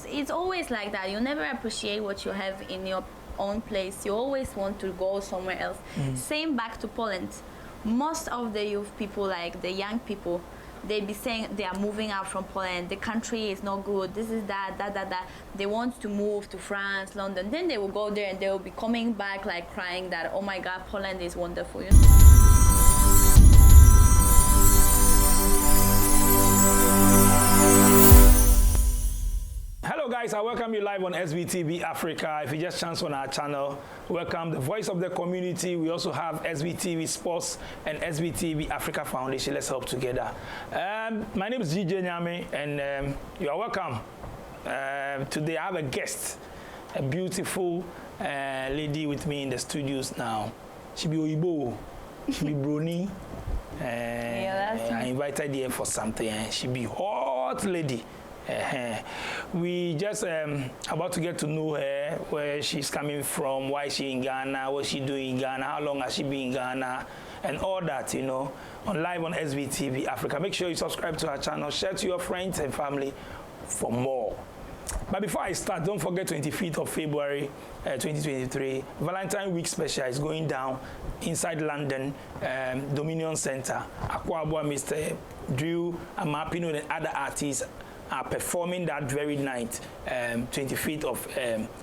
It's always like that. You never appreciate what you have in your own place. You always want to go somewhere else. Same back to Poland. Most of the youth people, like the young people, they be saying they are moving out from Poland. The country is not good. This is that. They want to move to France, London. Then they will go there and they will be coming back like crying that, oh my God, Poland is wonderful. You know? Hello guys, I welcome you live on SBTV Africa. If you just chance on our channel, welcome the voice of the community. We also have SBTV Sports and SBTV Africa Foundation. Let's help together. My name is GJ Nyame and you are welcome. Today I have a guest, a beautiful lady with me in the studios now. She be Oibo, she be Obroni. I invited her for something. She be hot lady. We just about to get to know her, where she's coming from, why she in Ghana, what she doing in Ghana, how long has she been in Ghana, and all that, you know, on live on SBTV Africa. Make sure you subscribe to our channel, share to your friends and family for more. But before I start, don't forget 25th of February 2023, Valentine Week Special is going down inside London, Dominion Center. Akwabwa, Mr. Drew, Amapino, and other artists are performing that very night, 25th of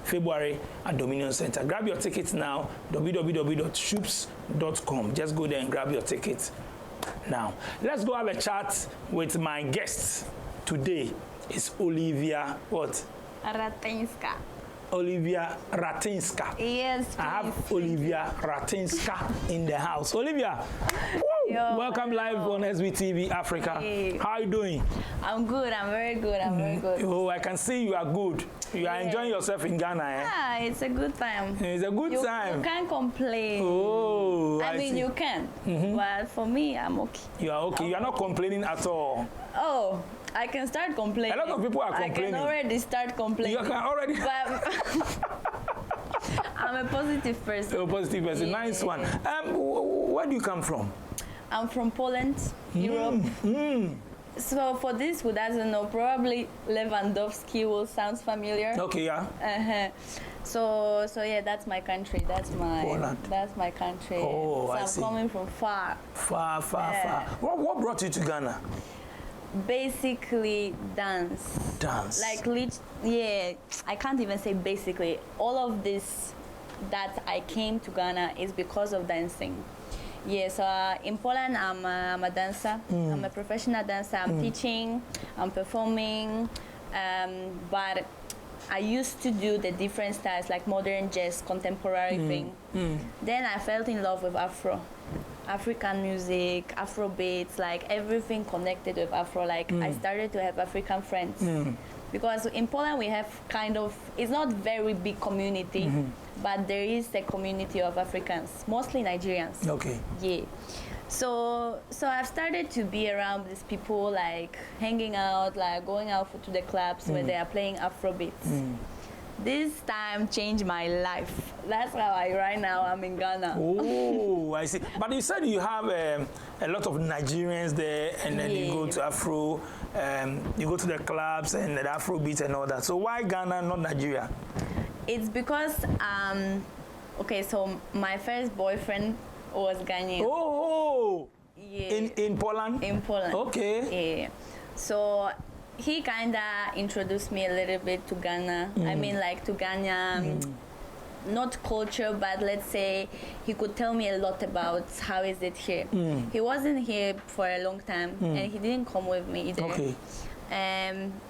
February at Dominion Center. Grab your tickets now, www.shoops.com. Just go there and grab your tickets now. Let's go have a chat with my guest today. It's Oliwia, what? Ratinska. Oliwia Ratinska. Yes, please. I have Oliwia Ratinska in the house. Oliwia, welcome live on SBTV Africa. Hey. How are you doing? I'm good. I'm very good. I'm very good. Oh, I can see you are good. You are enjoying yourself in Ghana, eh? Yeah, it's a good time. It's a good time. You can't complain. Oh, I mean, you can. But for me, I'm okay. You are okay. You are not complaining at all. Oh, I can start complaining. A lot of people are complaining. I can already start complaining. You can already. But I'm a positive person. A positive person. Yeah. Nice one. Where do you come from? I'm from Poland, Europe. So for this who doesn't know, probably Lewandowski will sound familiar. Okay, yeah. So yeah, that's my country. That's my country. Oh, so I see. I'm coming from far. Far. What brought you to Ghana? Basically dance. Like, yeah, I can't even say basically. All of this that I came to Ghana is because of dancing. Yeah, so in Poland I'm a dancer. I'm a professional dancer. I'm teaching, I'm performing, but I used to do the different styles like modern jazz, contemporary thing. Then I fell in love with African music, Afro beats, like everything connected with Afro. Like I started to have African friends. Because in Poland we have kind of, it's not very big community, but there is a community of Africans, mostly Nigerians. Okay. Yeah. So I've started to be around these people, like hanging out, like going out to the clubs where they are playing Afro beats. This time changed my life. That's how right now I'm in Ghana. Oh, I see. But you said you have a lot of Nigerians there, and then you go to Afro, you go to the clubs and the Afro beats and all that. So why Ghana, not Nigeria? It's because, okay, so my first boyfriend was Ghanaian. Oh! Yeah. In Poland? In Poland. Okay. Yeah. So he kind of introduced me a little bit to Ghana. I mean, like to Ghana, not culture, but let's say he could tell me a lot about how is it here. He wasn't here for a long time, and he didn't come with me either. Okay.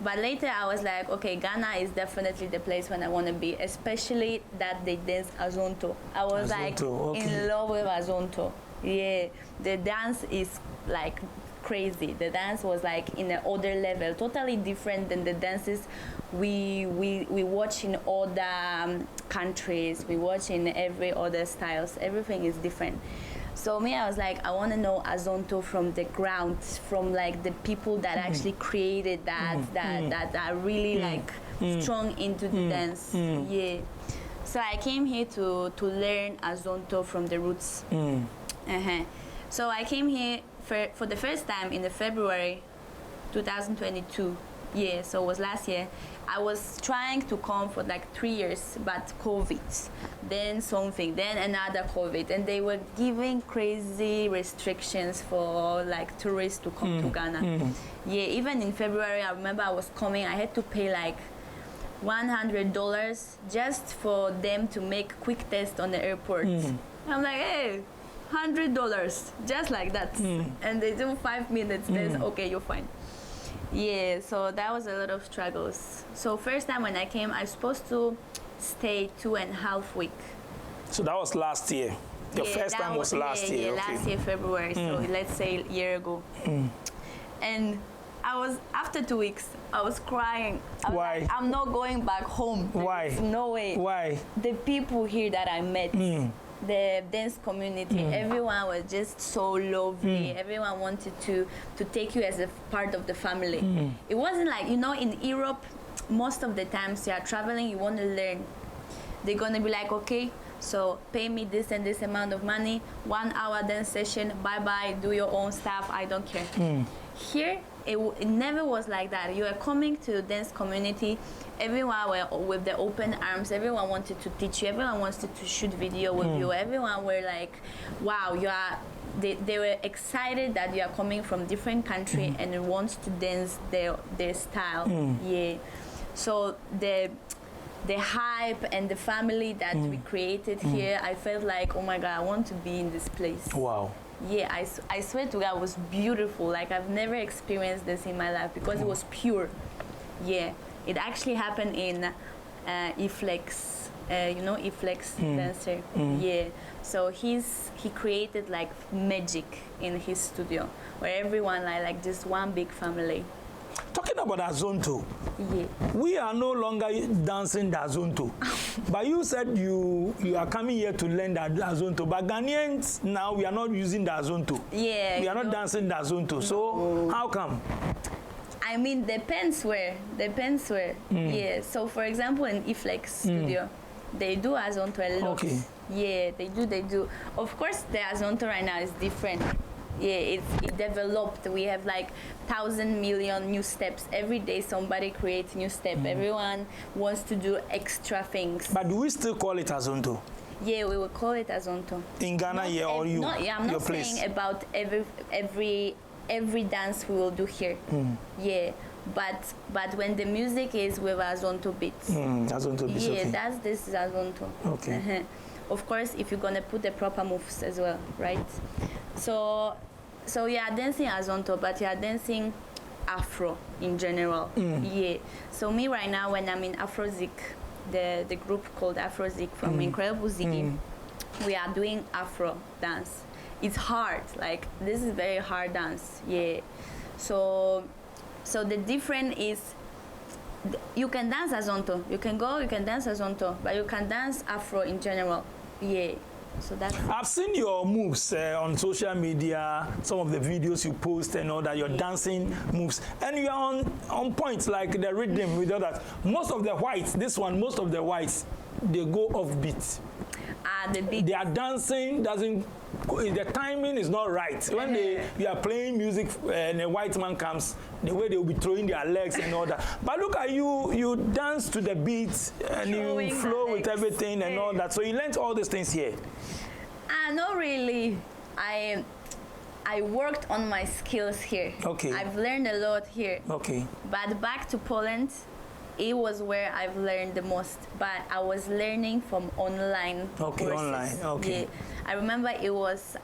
But later I was like, okay, Ghana is definitely the place when I want to be, especially that they dance Azonto. I was like in love with Azonto. Yeah, the dance is like crazy. The dance was like in an other level, totally different than the dances we watch in other countries. We watch in every other styles. Everything is different. So me, I was like, I want to know Azonto from the ground, from like the people that actually created that, that are really like strong into the dance. Yeah. So I came here to learn Azonto from the roots. So I came here for the first time in the February 2022. Yeah, so it was last year. I was trying to come for like 3 years, but COVID, then something, then another COVID, and they were giving crazy restrictions for like tourists to come to Ghana. Yeah, even in February, I remember I was coming, I had to pay like $100 just for them to make quick test on the airport. I'm like, hey, $100, just like that. And they do 5 minutes, then okay, you're fine. Yeah, so that was a lot of struggles. So first time when I came, I was supposed to stay 2.5 weeks. So that was last year? Your first time was last year? Yeah, okay. Last year, February, so let's say a year ago. And I was, after 2 weeks, I was crying. Why? Like, I'm not going back home. Why? No way. Why? The people here that I met, the dance community, everyone was just so lovely. Everyone wanted to take you as a part of the family. It wasn't like, you know, in Europe, most of the times you are traveling, you want to learn. They're going to be like, okay, so pay me this and this amount of money, 1 hour dance session, bye-bye, do your own stuff, I don't care. Here, it never was like that. You are coming to the dance community, everyone were with the open arms, everyone wanted to teach you, everyone wanted to shoot video with you, everyone were like, wow, you are, they were excited that you are coming from different country and want to dance their style. Yeah. So the hype and the family that we created here, I felt like, oh my God, I want to be in this place. Wow. Yeah, I swear to God, it was beautiful. Like, I've never experienced this in my life because it was pure. Yeah, it actually happened in Eflex, you know, Eflex dancer. Yeah, so he created like magic in his studio where everyone like just one big family. Talking about Azonto, yeah. We are no longer dancing the Azonto. But you said you are coming here to learn the Azonto. But Ghanaians now, we are not using the Azonto. Yeah. We are not dancing the Azonto. So how come? I mean, depends where. Yeah. So for example, in Eflex studio, they do Azonto a lot. Okay. Yeah, they do. Of course, the Azonto right now is different. Yeah, it developed. We have like 1,000 million new steps every day. Somebody creates new step. Everyone wants to do extra things. But do we still call it Azonto? Yeah, we will call it Azonto. In Ghana, yeah, or you? No, yeah, I'm not saying about every dance we will do here. Yeah, but when the music is with Azonto beats. Azonto beats. Yeah, okay. This is Azonto. Okay. Of course, if you're gonna put the proper moves as well, right? So you are dancing Azonto, but you are dancing Afro in general. Yeah. So me right now, when I'm in Afrozik, the group called Afrozik from Incredible Ziggy, we are doing Afro dance. It's hard. Like, this is very hard dance. Yeah. So the difference is, you can dance Azonto. You can dance Azonto, but you can dance Afro in general. Yeah. So that's I've seen your moves on social media, some of the videos you post and all that, your dancing moves, and you are on point, like the rhythm with all that. Most of the whites, most of the whites, they go off beat. The beat. They are dancing, the timing is not right. When you are playing music and a white man comes, the way they will be throwing their legs and all that. But look at you dance to the beat and you flow with everything and all that. So you learned all these things here? Not really. I worked on my skills here. Okay. I've learned a lot here. Okay. But back to Poland, it was where I've learned the most. But I was learning from online courses. Online. Okay. Yeah. I remember it was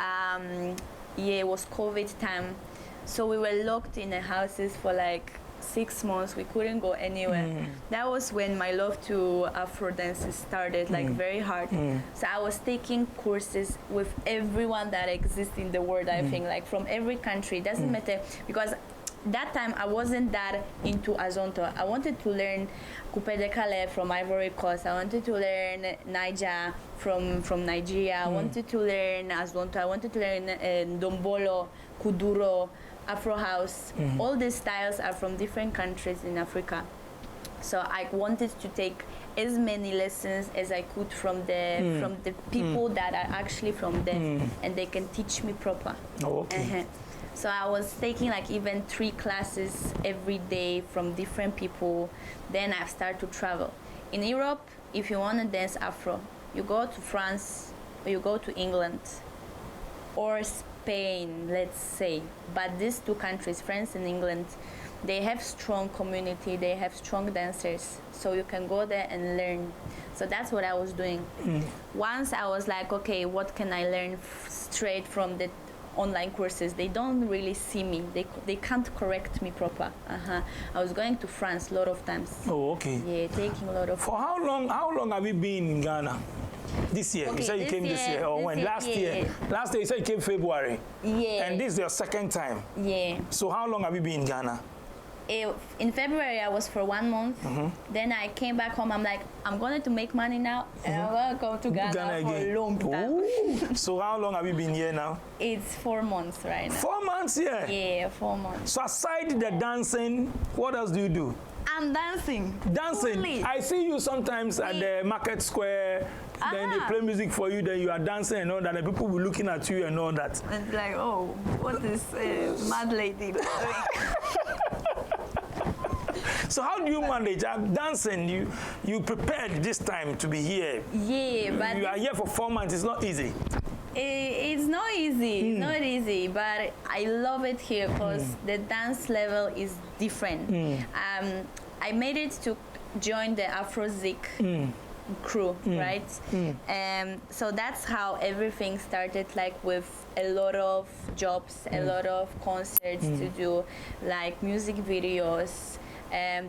it was COVID time, so we were locked in the houses for like 6 months. We couldn't go anywhere. That was when my love to Afro dances started, like very hard. So I was taking courses with everyone that exists in the world. I think, like from every country. It doesn't matter, because that time I wasn't that into Azonto. I wanted to learn Coupe de Calais from Ivory Coast. I wanted to learn Naija from Nigeria. I wanted to learn Azonto. I wanted to learn Dombolo, Kuduro, Afro House. All these styles are from different countries in Africa. So I wanted to take as many lessons as I could from the people that are actually from there, and they can teach me proper. Okay. So I was taking like even 3 classes every day from different people. Then I started to travel. In Europe, if you want to dance Afro, you go to France or you go to England or Spain, let's say. But these 2 countries, France and England, they have strong community, they have strong dancers, so you can go there and learn. So that's what I was doing. Once I was like, okay, what can I learn straight from the online courses? They don't really see me, they can't correct me proper. I was going to France a lot of times. Oh, okay. Yeah, taking a lot of. For how long have you been in Ghana? This year? Okay, you said you came this year, or when? Last year? Last year you said you came February. Yeah. And this is your 2nd time. Yeah. So how long have you been in Ghana? In February I was for 1 month. Then I came back home. I'm like, I'm going to make money now, and I'm going to come to Ghana for a long time. Ooh. So how long have you been here now? It's 4 months right now. 4 months here? Yeah, 4 months. So aside the dancing, what else do you do? I'm dancing. Dancing? Fully. I see you sometimes at the market square. Then they play music for you, then you are dancing and all that, and people will be looking at you and all that. It's like, oh, what is mad lady doing? So how do you manage? Dancing, you prepared this time to be here. Yeah, but you are here for 4 months. It's not easy. It's not easy. It's not easy, but I love it here because the dance level is different. I made it to join the Afrozik crew, right? So that's how everything started, like with a lot of jobs, a lot of concerts to do, like music videos.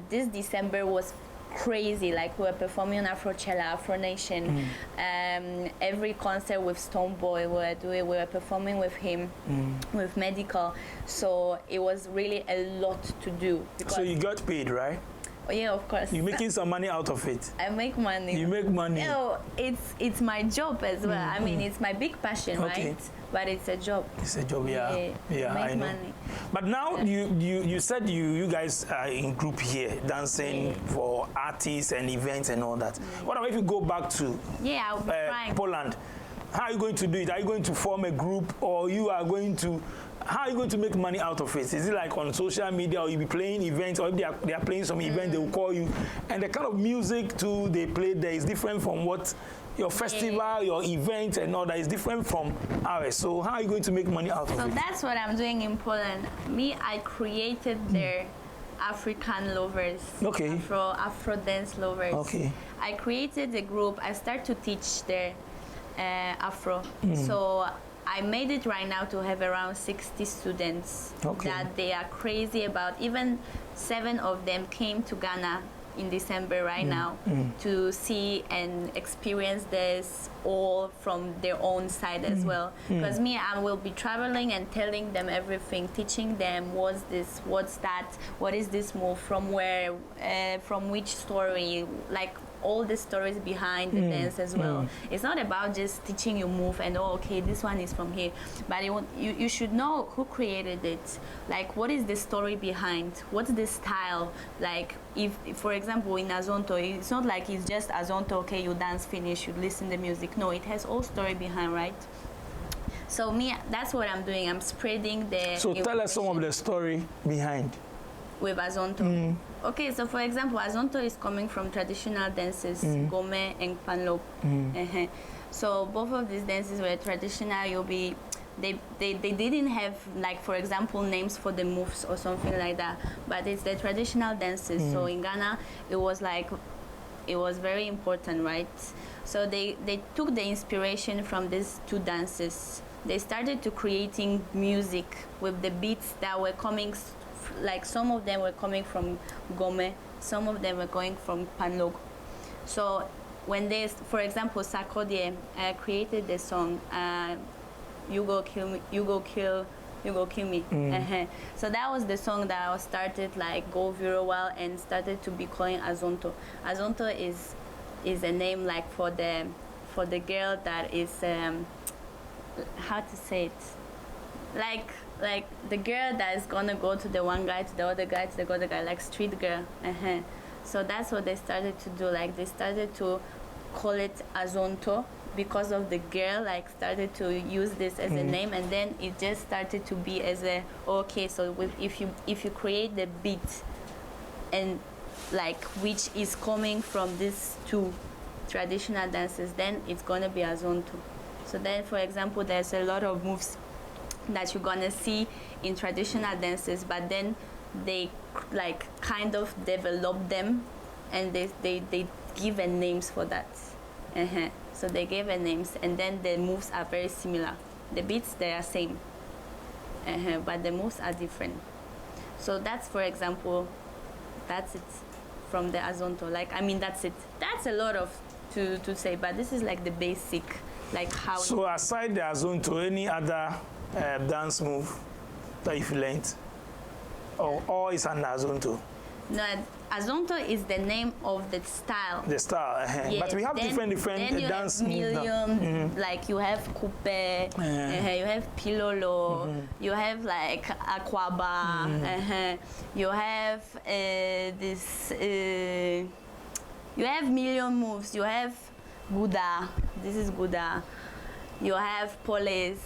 This December was crazy, like we were performing on Afrochella, Afro Nation. Every concert with Stoneboy we were performing with him, with Medical. So it was really a lot to do. So you got paid, right? Oh, yeah, of course. You're making some money out of it. I make money. You make money. No, it's my job as well. I mean, it's my big passion, right? But it's a job. It's a job, yeah. I know. Money. But now you said you guys are in group here, dancing for artists and events and all that. What about if you go back to I'll be trying. Poland? How are you going to do it? Are you going to form a group, or you are going to? How are you going to make money out of it? Is it like on social media, or you'll be playing events, or if they are playing some event, they will call you? And the kind of music too they play there is different from what your festival, your event and all that is different from ours. So how are you going to make money out of it? So that's what I'm doing in Poland. I created their African lovers, Afro dance lovers. Okay. I created a group. I start to teach their Afro. So I made it right now to have around 60 students that they are crazy about. Even 7 of them came to Ghana in December right now to see and experience this all from their own side as well. Because I will be traveling and telling them everything, teaching them what's this, what's that, what is this move, from where, from which story, like all the stories behind the dance as well. It's not about just teaching you move and this one is from here, but you should know who created it, like what is the story behind, what's the style. Like if for example in Azonto, it's not like it's just Azonto, you dance, finish, you listen to the music. No, it has all story behind, right? So that's what I'm doing. I'm spreading the So tell us some of the story behind with Azonto. Okay, so for example, Azonto is coming from traditional dances, Gome and Panlop. So both of these dances were traditional. They didn't have, like, for example, names for the moves or something like that, but it's the traditional dances. So in Ghana, it was very important, right? So they took the inspiration from these 2 dances. They started to creating music with the beats that were coming. Like some of them were coming from Gome, some of them were going from Panlog. So when they, for example, Sarkodie created the song, You Go Kill Me, You Go Kill Me. So that was the song that started like go viral and started to be calling Azonto. Azonto is a name like for the girl that is how to say it, like the girl that is gonna go to the one guy, to the other guy, to the other guy, like street girl. So that's what they started to do. Like they started to call it Azonto, because of the girl like started to use this as a name, and then it just started to be as a okay. So if you create the beat and like which is coming from these two traditional dances, then it's gonna be azonto. So then, for example, there's a lot of moves that you're gonna see in traditional dances, but then they like kind of develop them, and they give a names for that. So they gave a names, and then the moves are very similar. The beats, they are same, but the moves are different. So that's, for example, that's it from the azonto. Like, I mean, that's it. That's a lot of to say, but this is like the basic, like how. So aside the azonto, any other dance move that you've learned, or is an azonto? No, azonto is the name of the style. The style, Yeah, but we have different then dance moves. Million, like you have coupe, you have pilolo, you have like aquaba, you have this, you have million moves. You have Gouda, this is Gouda. You have Polis,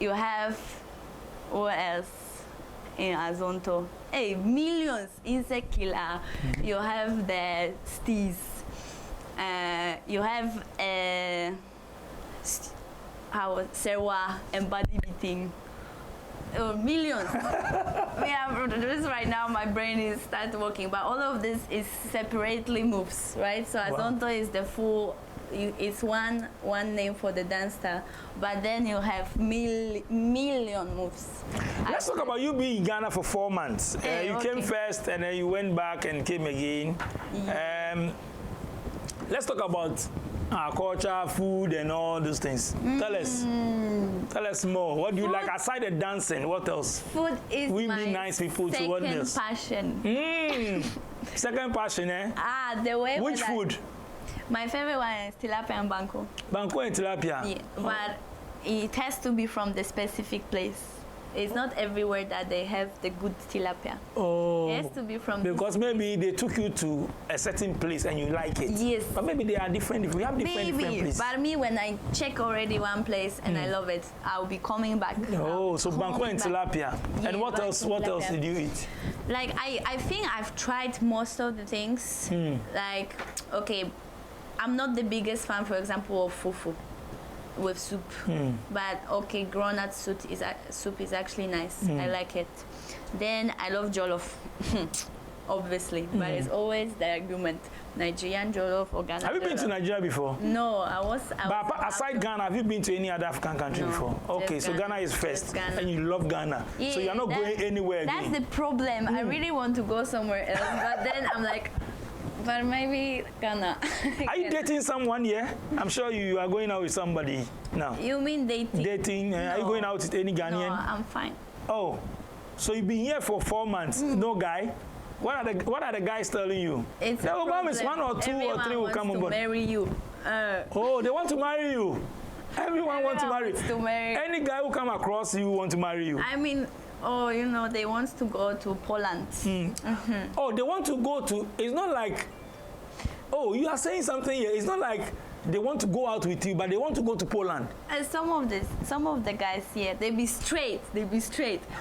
you have, what else in azonto? Hey, millions, insect killer. You have the steez. You have Serwa and body beating. Millions. We have this right now. My brain is start working, but all of this is separately moves, right? So azonto is the full. It's one name for the dance style, but then you have million moves. Let's talk about you being in Ghana for 4 months. You came first, and then you went back and came again. Yeah. Let's talk about our culture, food, and all those things. Tell us more. What do you like aside the dancing? What else? Food is we my be nice people to what else? Second passion. Second passion, eh? The way. Which food? My favorite one is tilapia and banku. Banku and tilapia. Yeah, but it has to be from the specific place. It's not everywhere that they have the good tilapia. Oh. It has to be from. Because maybe they took you to a certain place and you like it. Yes. But maybe they are different. If we have different places. But me, when I check already one place and I love it, I'll be coming back. Oh, so banku and tilapia. Yeah, and what else? What else did you eat? Like I think I've tried most of the things. Like, okay, I'm not the biggest fan, for example, of fufu with soup, but okay, groundnut soup is actually nice. I like it. Then I love jollof, obviously, but it's always the argument: Nigerian jollof or Ghana. Have you been to Nigeria before? No, I was. But aside Ghana, have you been to any other African country before? Okay, so Ghana is first, and you love Ghana, yeah, so you're not going anywhere again. That's the problem. I really want to go somewhere else, but then I'm like, but maybe Ghana. Are you dating someone here? I'm sure you are going out with somebody now. You mean dating? Dating? No. Are you going out with any Ghanaian? No, I'm fine. Oh, so you've been here for 4 months. No guy? What are the guys telling you? It's the Obama is 1 or 2 Everyone or 3 will come on board. Marry you. Oh, they want to marry you. Everyone wants to marry. To marry. Any guy who come across you want to marry you. I mean, oh, you know, they want to go to Poland. Oh, they want to go to. It's not like. Oh, you are saying something here. It's not like they want to go out with you, but they want to go to Poland. Some of the guys here, they be straight.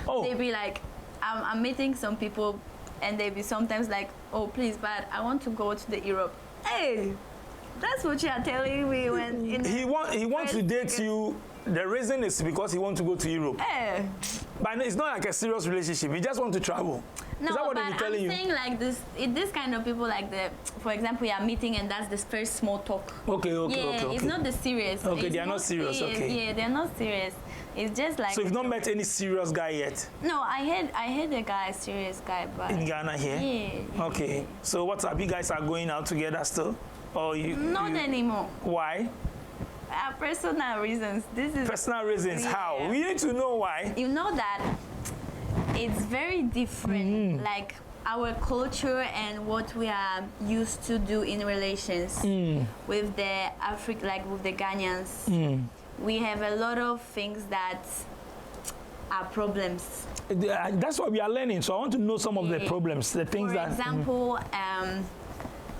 Oh. They be like, I'm meeting some people, and they be sometimes like, oh, please, but I want to go to the Europe. Hey, that's what you are telling me when. He wants to date you. The reason is because he wants to go to Europe. Hey. But it's not like a serious relationship. He just wants to travel. No, is that what but they're telling I'm saying like this kind of people, like for example, you are meeting and that's the first small talk. Okay. It's not the serious. Okay, they are not serious. Okay. Yeah, they're not serious. It's just like. So you've not met any serious guy yet? No, I had a guy, a serious guy, but. In Ghana here? Yeah. Okay. So what's up? You guys are going out together still? Or you? Not anymore. Why? Personal reasons. This is personal reasons. Yeah. How? We need to know why. You know that it's very different. Like our culture and what we are used to do in relations with the with the Ghanaians. We have a lot of things that are problems. That's what we are learning. So I want to know some of the problems, the things For example,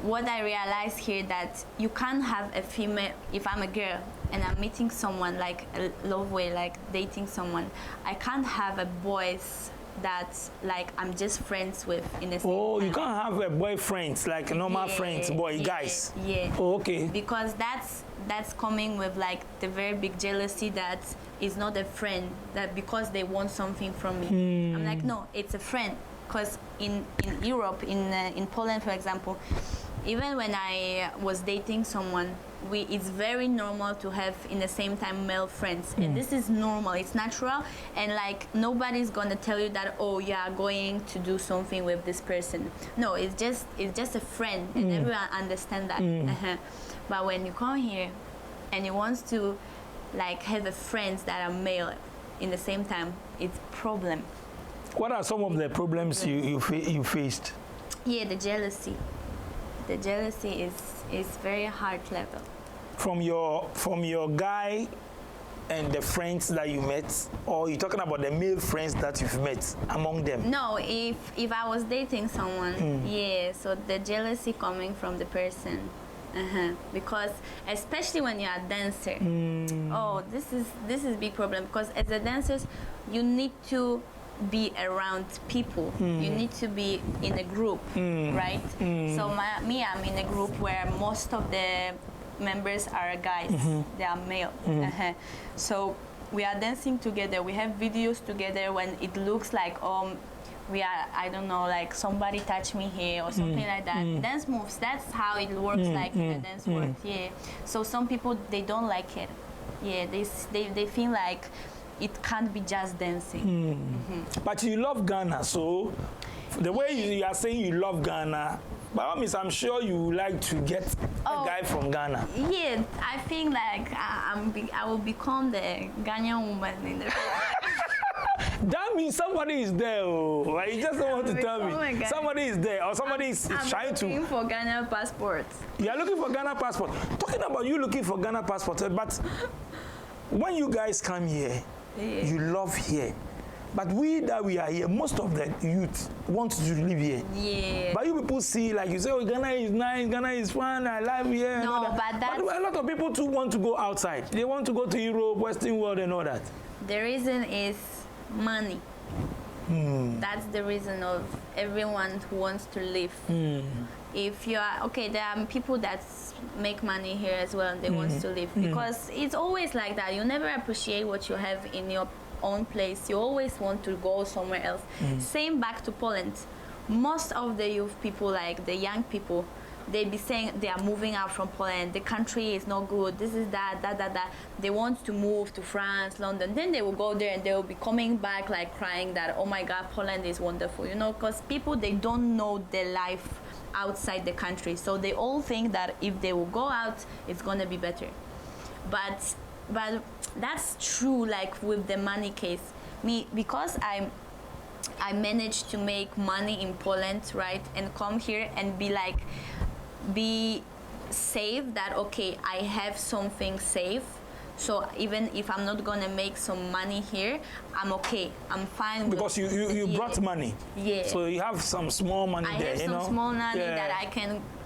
what I realized here that you can't have a female, if I'm a girl and I'm meeting someone like a love way, like dating someone, I can't have a boys that like I'm just friends with in the same time. You can't have a boyfriend, like normal friends, guys. Yeah. Oh, okay. Because that's coming with like the very big jealousy that is not a friend, that because they want something from me. I'm like, no, it's a friend. Because in Europe, in Poland, for example, even when I was dating someone, it's very normal to have in the same time male friends, and this is normal, it's natural, and like nobody's gonna tell you that, oh, you are going to do something with this person. No, it's just a friend, and everyone understand that. But when you come here and you want to like have a friends that are male in the same time, it's problem. What are some of the problems you faced? Yeah, the jealousy. The jealousy is very hard level. From your guy and the friends that you met, or you're talking about the male friends that you've met among them? No, if I was dating someone, yeah, so the jealousy coming from the person. Because especially when you're a dancer, oh, this is big problem, because as a dancer you need to be around people. You need to be in a group, right? So I'm in a group where most of the members are guys. They are male. So we are dancing together. We have videos together when it looks like we are, I don't know, like somebody touched me here or something like that. Dance moves, that's how it works, like in the dance world. Yeah. So some people, they don't like it. Yeah, they feel like it can't be just dancing. But you love Ghana, so the way you are saying you love Ghana, by all means, I'm sure you would like to get a guy from Ghana. Yeah, I think like I will become the Ghanaian woman in the That means somebody is there. Like, you just don't want to tell me. Somebody is there, or somebody is trying to. I'm looking for Ghana passport. You are looking for Ghana passport. Talking about you looking for Ghana passport, but when you guys come here, you love here. But we are here, most of the youth want to live here. Yeah. But you people see, like you say, oh, Ghana is nice, Ghana is fun, I live here. No, but a lot of people too want to go outside. They want to go to Europe, Western world and all that. The reason is money. That's the reason of everyone who wants to live. If you are, okay, there are people that make money here as well and they want to live. Because it's always like that. You never appreciate what you have in your own place. You always want to go somewhere else. Same back to Poland. Most of the youth people, like the young people, they be saying they are moving out from Poland. The country is not good. This is that. They want to move to France, London. Then they will go there and they will be coming back like crying that, oh my God, Poland is wonderful. You know, because people, they don't know the life outside the country. So they all think that if they will go out, it's going to be better. But that's true, like with the money case. Because I managed to make money in Poland, right, and come here and be safe that, okay, I have something safe. So even if I'm not gonna make some money here, I'm okay. I'm fine. Because you brought money. Yeah. So you have some small money there. I have some small money that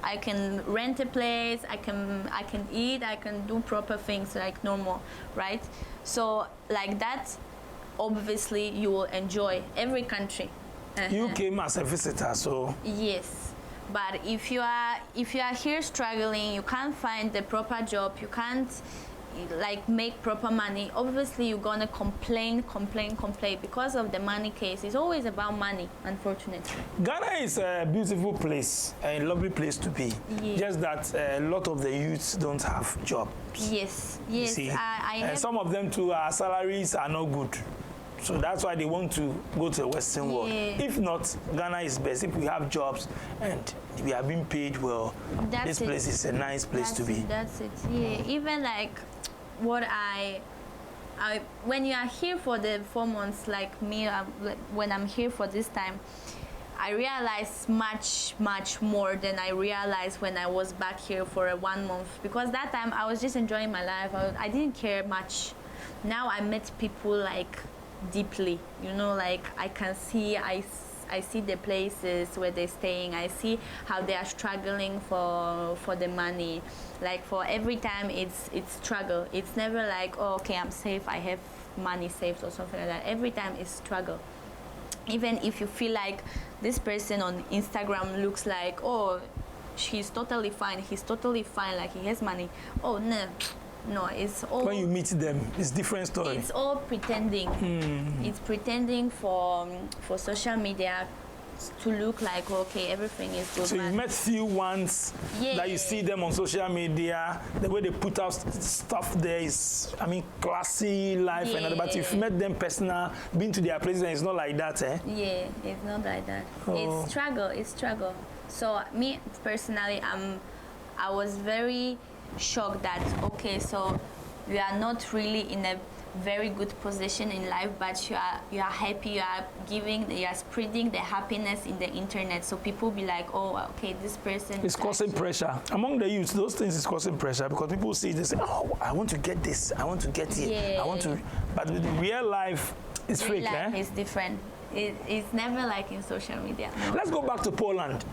I can rent a place. I can eat. I can do proper things like normal, right? So like that, obviously you will enjoy every country. You came as a visitor, so. Yes. But if you are here struggling, you can't find the proper job, you can't like make proper money, obviously you're gonna complain because of the money case. It's always about money, unfortunately. Ghana is a beautiful place, a lovely place to be. Yes. Just that a lot of the youths don't have jobs. Yes. See? And some of them too, our salaries are not good. So that's why they want to go to the Western world. If not, Ghana is best. If we have jobs and we are being paid well, this place is a nice place to be. That's it. Yeah. Even like what when you are here for the 4 months, like me, when I'm here for this time, I realized much more than I realized when I was back here for 1 month. Because that time I was just enjoying my life. I didn't care much. Now I met people like deeply, you know, like I can see, I I see the places where they're staying. I see how they are struggling for the money. Like for every time it's struggle. It's never like, oh, okay, I'm safe, I have money saved or something like that. Every time it's struggle. Even if you feel like this person on Instagram looks like, oh, he's totally fine, he's totally fine, like he has money. Oh, no, it's all... When you meet them, it's different story. It's all pretending. It's pretending for social media to look like, okay, everything is good. So you met few ones that you see them on social media, the way they put out stuff there is, I mean, classy life and other, but you've met them personal, been to their places, and it's not like that, eh? Yeah, it's not like that. Oh. It's struggle. So me personally, I was very shocked that, okay, so you are not really in a very good position in life, but you are happy, you are spreading the happiness in the internet, so people be like, oh, okay, this person is causing pressure among the youth. Those things is causing pressure because people see this, oh, I want to get this, I want to get it, I want to, but with real life it's fake. Real life is different. It's never like in social media. No. Let's go back to Poland.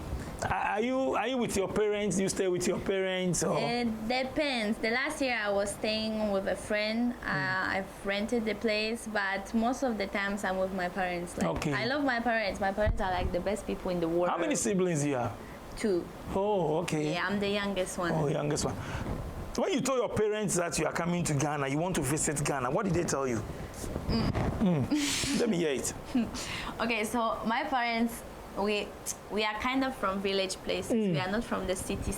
Are you with your parents? Do you stay with your parents? Or? It depends. The last year I was staying with a friend. I've rented the place, but most of the times I'm with my parents. Like, okay. I love my parents. My parents are like the best people in the world. How many siblings do you have? 2. Oh, okay. Yeah, I'm the youngest one. Oh, youngest one. When you told your parents that you are coming to Ghana, you want to visit Ghana, what did they tell you? Let me hear it. Okay, so my parents, we are kind of from village places. We are not from the city.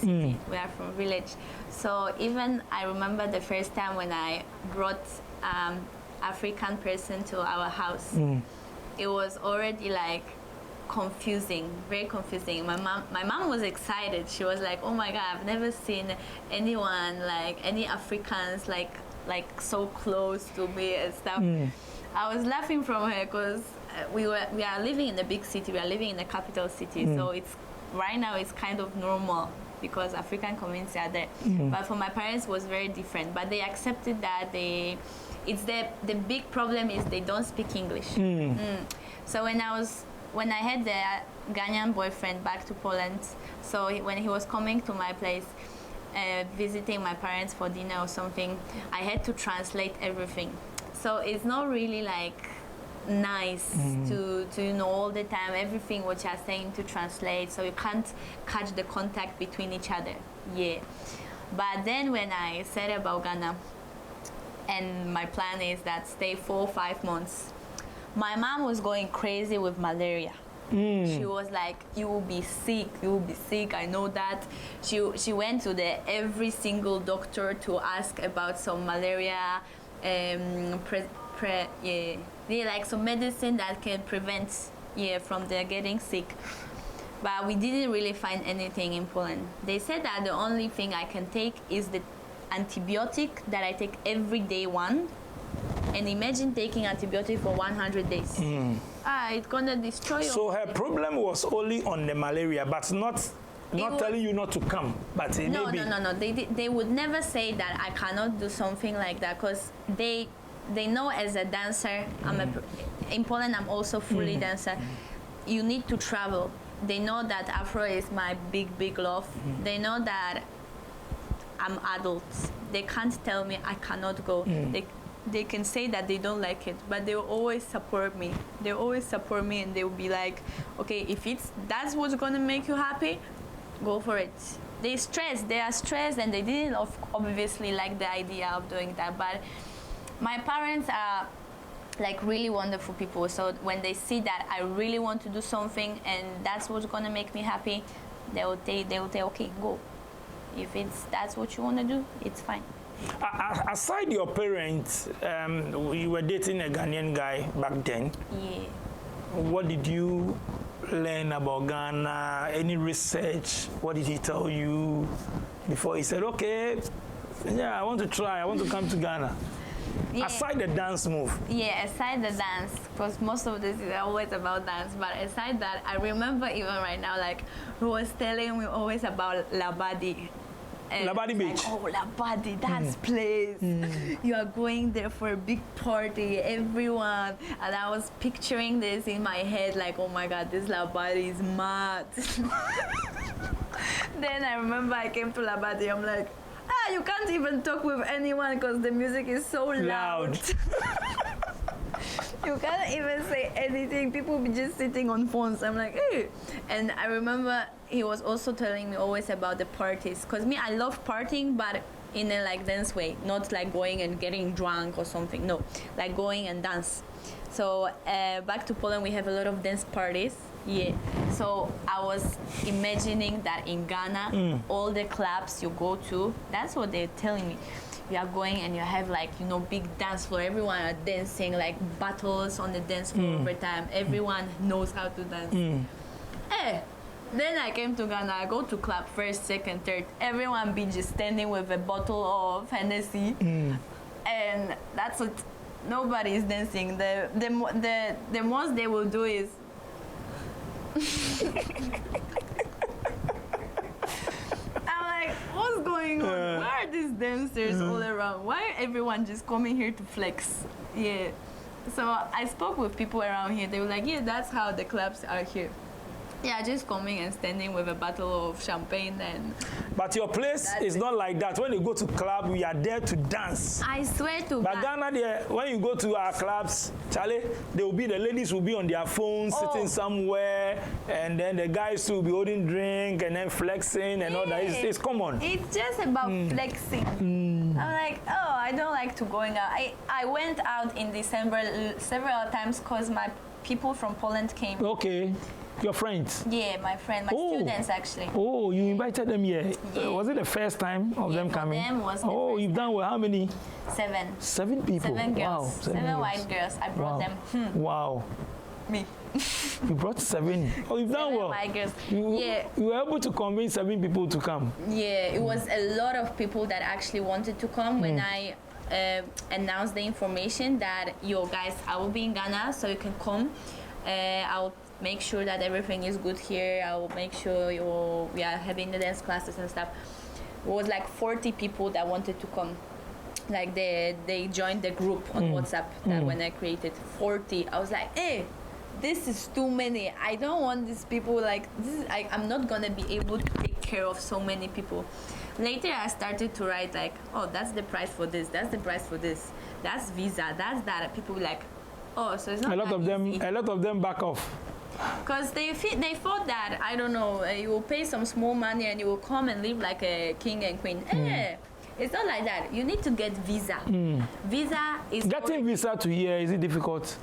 We are from village. So even I remember the first time when I brought African person to our house, it was already like confusing, very confusing. My mom was excited. She was like, oh my God, I've never seen anyone, like any Africans like so close to me and stuff. I was laughing from her because we are living in a big city. We are living in a capital city, so it's right now it's kind of normal because African communities are there. But for my parents, it was very different. But they accepted that the big problem is they don't speak English. So when I had the Ghanaian boyfriend back to Poland, so when he was coming to my place, visiting my parents for dinner or something, I had to translate everything. So it's not really like nice to know all the time everything what you're saying to translate, so you can't catch the contact between each other. Yeah. But then when I said about Ghana, and my plan is that stay 4 or 5 months, my mom was going crazy with malaria. She was like, you will be sick, I know that. She went to every single doctor to ask about some malaria, like some medicine that can prevent from their getting sick. But we didn't really find anything in Poland. They said that the only thing I can take is the antibiotic that I take every day one. And imagine taking antibiotic for 100 days. It's gonna destroy you. So her problem was only on the malaria, but not telling you not to come. But no. They would never say that I cannot do something like that, because they know as a dancer, in Poland I'm also fully dancer. You need to travel. They know that Afro is my big love. They know that I'm adult. They can't tell me I cannot go. They can say that they don't like it, but they will always support me. They always support me, and they will be like, okay, if that's what's gonna make you happy, go for it. They are stressed, and they didn't obviously like the idea of doing that. But my parents are like really wonderful people. So when they see that I really want to do something and that's what's gonna make me happy, they will say, okay, go. If that's what you wanna do, it's fine. Aside your parents, you were dating a Ghanaian guy back then. Yeah. What did you learn about Ghana? Any research? What did he tell you before he said, okay, yeah, I want to try, I want to come to Ghana? Yeah. Aside the dance move. Yeah, aside the dance, because most of this is always about dance, but aside that, I remember even right now, like, he was telling me always about Labadi. Labadi Beach. Like, oh, Labadi, that's place. You are going there for a big party, everyone. And I was picturing this in my head, like, oh my God, this Labadi is mad. Then I remember I came to Labadi, I'm like, you can't even talk with anyone because the music is so loud. You can't even say anything. People be just sitting on phones. I'm like, hey. And I remember he was also telling me always about the parties. Because me, I love partying, but in a like dance way. Not like going and getting drunk or something. No, like going and dance. So back to Poland, we have a lot of dance parties. Yeah. So I was imagining that in Ghana, all the clubs you go to, that's what they're telling me. You are going and you have like, you know, big dance floor. Everyone are dancing, like battles on the dance floor over time. Everyone knows how to dance. Then I came to Ghana. I go to club first, second, third. Everyone be just standing with a bottle of Hennessy, and that's it. Nobody is dancing. The most they will do is. What's going on? Why are these dancers all around? Why everyone just coming here to flex? Yeah. So I spoke with people around here. They were like, yeah, that's how the clubs are here. Yeah, just coming and standing with a bottle of champagne and... But your place is not like that. When you go to club, we are there to dance. I swear to God. But Ghana, there, when you go to our clubs, Charlie, the ladies will be on their phones, sitting somewhere, and then the guys too will be holding drink and then flexing and all that. It's common. It's just about flexing. I'm like, oh, I don't like to going out. I went out in December several times because my people from Poland came. Okay. Your friends? Yeah, my students actually. Oh, you invited them here? Yeah. Was it the first time of them coming? Them was the first you've done well. How many? 7. 7 people? 7 girls. Wow. 7 white girls. I brought them. Wow. Me. You brought 7. Oh, you've done well. 7 white girls. You were able to convince 7 people to come. Yeah, it was a lot of people that actually wanted to come when I announced the information that, yo guys, I will be in Ghana, so you can come. I'll make sure that everything is good here. I will make sure we are having the dance classes and stuff. It was like 40 people that wanted to come. Like they joined the group on WhatsApp that when I created 40. I was like, hey, this is too many. I don't want these people like this. I'm not gonna be able to take care of so many people. Later I started to write like, oh, that's the price for this. That's the price for this. That's visa. That's that. People were like, oh, so it's not a lot of them back off. Because they thought that, I don't know, you will pay some small money and you will come and live like a king and queen. It's not like that. You need to get visa. Visa is... Getting visa to here, is it difficult?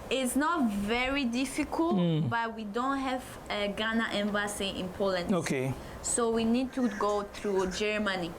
It's not very difficult, but we don't have a Ghana embassy in Poland. Okay. So we need to go through Germany.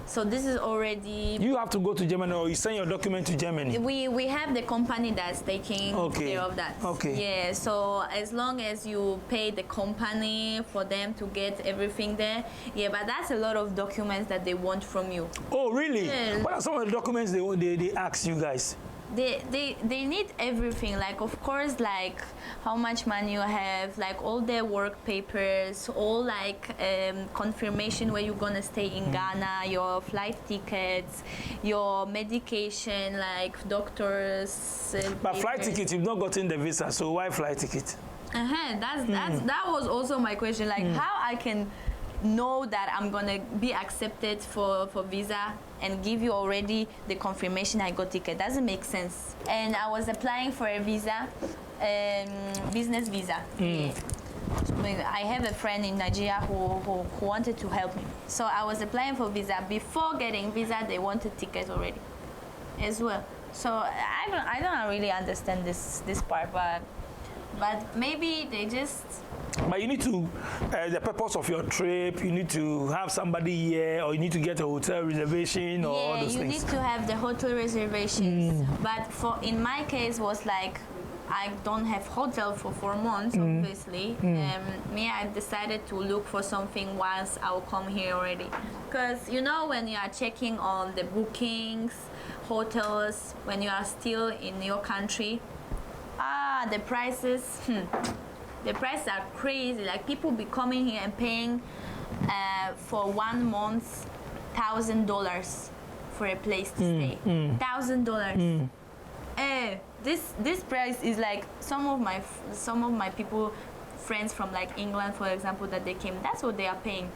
So this is already... You have to go to Germany or you send your document to Germany? We have the company that's taking care of that. Okay. Yeah, so as long as you pay the company for them to get everything there. Yeah, but that's a lot of documents that they want from you. Oh, really? Yeah. What are some of the documents they ask you guys? They need everything, like of course, like how much money you have, like all their work papers, all like confirmation where you're gonna stay in Ghana, your flight tickets, your medication, like doctors. But flight ticket, you've not gotten the visa, so why flight ticket? That was also my question, like how I can know that I'm gonna be accepted for visa and give you already the confirmation I got ticket. Doesn't make sense. And I was applying for a visa, business visa. I have a friend in Nigeria who wanted to help me. So I was applying for visa. Before getting visa, they wanted ticket already as well. So I don't really understand this part, but maybe they just... But you need to, the purpose of your trip, you need to have somebody here, or you need to get a hotel reservation, or all those things. Yeah, you need to have the hotel reservations. But in my case, was like, I don't have hotel for 4 months, obviously. I decided to look for something once I'll come here already. Because, you know, when you are checking on the bookings, hotels, when you are still in your country, the prices... The prices are crazy. Like people be coming here and paying for 1 month, $1,000 for a place to stay. $1,000. This price is like some of my people, friends from like England, for example, that they came. That's what they are paying.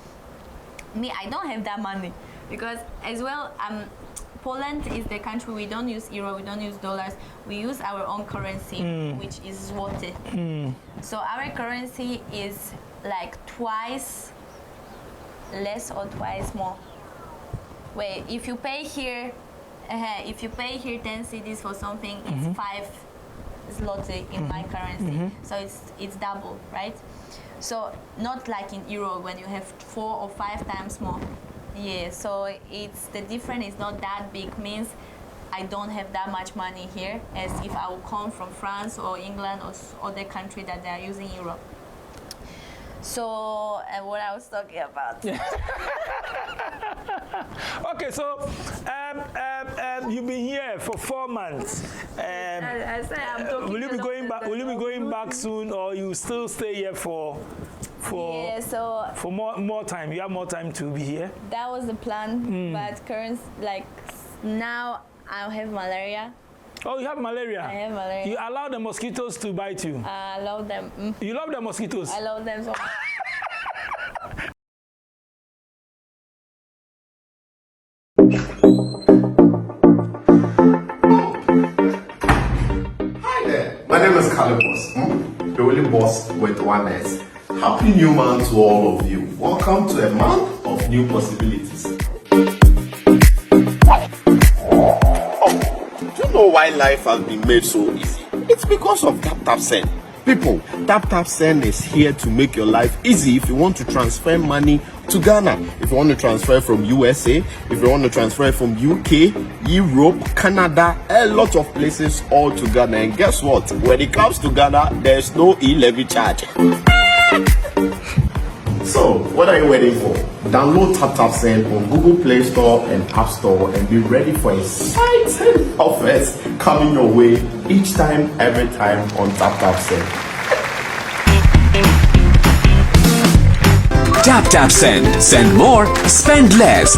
Me, I don't have that money because as well. Poland is the country we don't use euro, we don't use dollars, we use our own currency, which is zloty. So our currency is like twice less or twice more. Wait, if you pay here 10 cedis for something, it's 5 zloty in my currency. So it's double, right? So not like in euro when you have 4 or 5 times more. Yeah, so the difference is not that big, means I don't have that much money here as if I would come from France or England or other country that they are using euro. So, what I was talking about. Okay, so you've been here for 4 months. I said I'm talking. Will you be going back? Will you be going back soon, or you still stay here for more time? You have more time to be here. That was the plan, but now I have malaria. Oh, you have malaria? I have malaria. You allow the mosquitoes to bite you? I love them. You love the mosquitoes? I love them so much. Hi there, my name is Calibos, the only boss with 1 S. Happy New Month to all of you. Welcome to a month of new possibilities. Do you know why life has been made so easy? It's because of TapTapSend. People, TapTapSend is here to make your life easy if you want to transfer money to Ghana, if you want to transfer from USA, if you want to transfer from UK, Europe, Canada, a lot of places all to Ghana. And guess what? When it comes to Ghana, there's no e-levy charge. So, what are you waiting for? Download TapTapSend on Google Play Store and App Store and be ready for exciting offers coming your way each time, every time on TapTapSend. TapTapSend. Send more, spend less.